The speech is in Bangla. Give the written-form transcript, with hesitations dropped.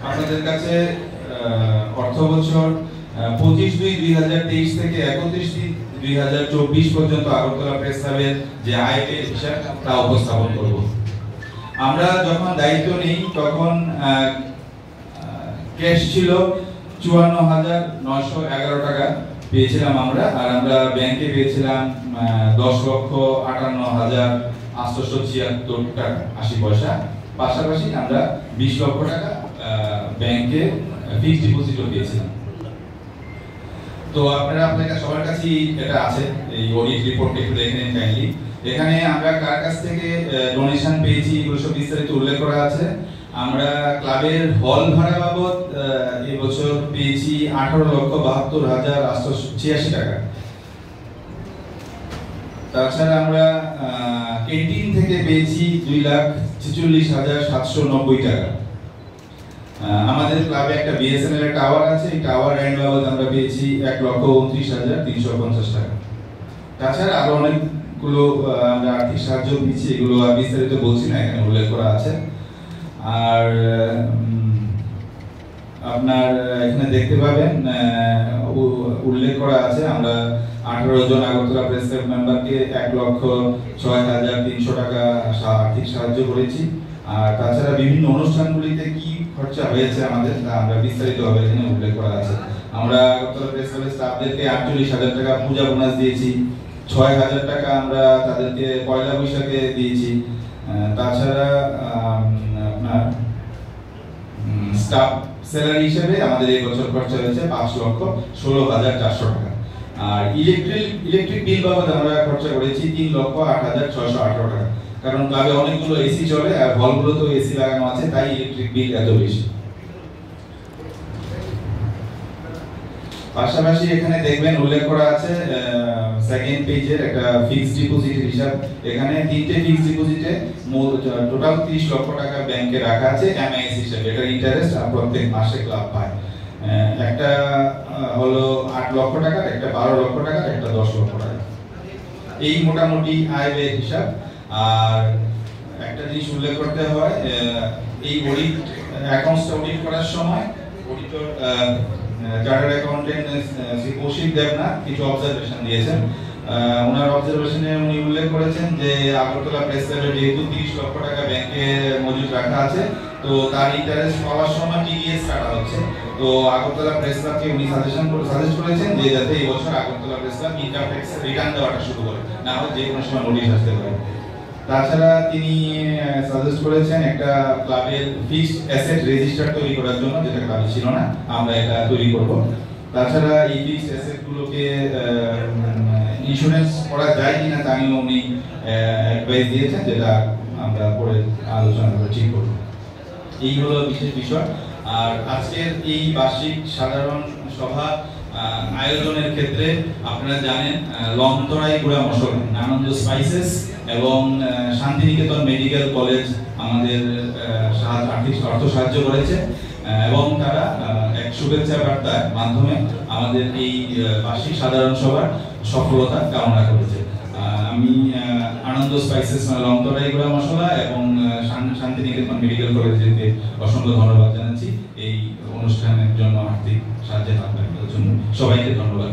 আপনাদের কাছে অর্থ বছর 25/2/2023 থেকে 31/2/2024 পর্যন্ত আগরতলা প্রেস ক্লাবের যে আয় ব্যয়ের হিসাব তা উপস্থাপন করব। আমরা যখন দায়িত্ব নিই তখন ক্যাশ ছিল 54,911 টাকা পেয়েছিলাম আমরা, আর আমরা ব্যাংকে পেয়েছিলাম 10,58,876 টাকা 80 পয়সা। পাশাপাশি আমরা 20 লক্ষ টাকা ব্যাংকে ফিক্সড ডিপোজিটও পেয়েছিলাম। তো আপনাদের সবার কাছেই এটা আছে, এই অডিট রিপোর্ট একটু দেখে নিন কাইন্ডলি। এখানে আমরা কার কাছ থেকে ডোনেশন পেয়েছি এগুলো সব বিস্তারিত উল্লেখ করা আছে। আমরা ক্লাবের হল ভাড়া বাবদ এই বছর পেয়েছি 18,72,886 টাকা। তাছাড়া আমরা ক্যান্টিন থেকে পেয়েছি 2,46,790 টাকা। আমাদের ক্লাবে একটা বিএসএনএল এর টাওয়ার আছে, এই টাওয়ার রেন্ট বাবদ আমরা পেয়েছি 1,29,350 টাকা। তাছাড়া আরো অনেকগুলো আমরা আর্থিক সাহায্য পেয়েছি, এগুলো বিস্তারিত বলছি না, এখানে উল্লেখ করা আছে। আর আপনার এখানে দেখতে পাবেন উল্লেখ করা আছে আমরা 18 জন আগরতলা প্রেস ক্লাব মেম্বারকে 1,06,300 টাকা আর্থিক সাহায্য করেছি। আর তাছাড়া বিভিন্ন অনুষ্ঠানগুলিতে কি খরচা হয়েছে আমাদের তা আমরা বিস্তারিতভাবে এখানে উল্লেখ করা আছে। আমরা আগরতলা প্রেস ক্লাবের স্টাফদেরকে 48,000 টাকা পূজা বোনাস দিয়েছি, 6,000 টাকা আমরা তাদেরকে পয়লা বৈশাখে দিয়েছি। তাছাড়া আপনার স্টাফ স্যালারি হিসেবে আমাদের এই বছর খরচা হয়েছে 5,16,400 টাকা। আর ইলেকট্রিক বিল বাবদ আমরা খরচা করেছি 3,08,618 টাকা, কারণ ক্লাবে অনেকগুলো এসি চলে আর হলগুলোতেও এসি লাগানো আছে, তাই ইলেকট্রিক বিল এত বেশি। পাশাপাশি এখানে দেখবেন উল্লেখ করা আছে সেকেন্ড পেজের একটা ফিক্সড ডিপোজিটের হিসাব। এখানে তিনটে ফিক্সড ডিপোজিটে টোটাল 30 লক্ষ টাকা ব্যাংকে রাখা আছে এমআইএস হিসেবে, এটা ইন্টারেস্ট প্রত্যেক মাসে ক্লাব পায়। একটা হলো 8 লক্ষ টাকা, একটা 12 লক্ষ টাকা, একটা 10 লক্ষ টাকা। এই মোটামুটি আয় ব্যয়ের হিসাব। আর একটা জিনিস উল্লেখ করতে হয়, এই অডিট অ্যাকাউন্টসটা অডিট করার সময় auditor chartered accountant Shri Koushik Debnath কিছু অবজারভেশন দিয়েছেন। ওনার অবজারভেশনে উনি উল্লেখ করেছেন যে আগরতলা প্রেস ক্লাবে যেহেতু 30 লক্ষ টাকা ব্যাংকে মজুদ রাখা আছে, তো তার ইন্টারেস্ট পাওয়ার সময় টিডিএস কাটা হচ্ছে। তো আগরতলা প্রেস ক্লাবকে উনি সাজেস্ট করেছেন যে যাতে এই বছর Agartala press club income tax return দেওয়াটা শুরু করে, না হয় যে কোনো সময় নোটিশ আসতে পারে। তাছাড়া তিনি সাজেস্ট করেছেন একটা ক্লাবের ফিক্সড অ্যাসেট রেজিস্টার তৈরি করার জন্য, যেটা ক্লাবে ছিল না, আমরা এটা তৈরি করব। তাছাড়া এই ফিক্সড অ্যাসেট গুলোকে ইন্স্যুরেন্স করা যায় কিনা তা নিয়েও উনি অ্যাডভাইস দিয়েছেন, যেটা আমরা পরে আলোচনা করে ঠিক করব। এই হলো বিশেষ বিষয়। আর আজকের এই বার্ষিক সাধারণ সভা আয়োজনের ক্ষেত্রে আপনারা জানেন লংতরাই গুড়া মশলা, আনন্দ স্পাইসেস এবং শান্তিনিকেতন মেডিকেল কলেজ আমাদের আর্থিক অর্থ সাহায্য করেছে এবং তারা এক শুভেচ্ছা বার্তার মাধ্যমে আমাদের এই বার্ষিক সাধারণ সভার সফলতা কামনা করেছে। আমি আনন্দ স্পাইসেস লংতরাই গুড়া মশলা এবং শান্তিনিকেতন মেডিকেল কলেজকে অসংখ্য ধন্যবাদ জানাচ্ছি এই অনুষ্ঠানের জন্য, আর্থিক সাহায্যের জন্য। সবাইকে ধন্যবাদ।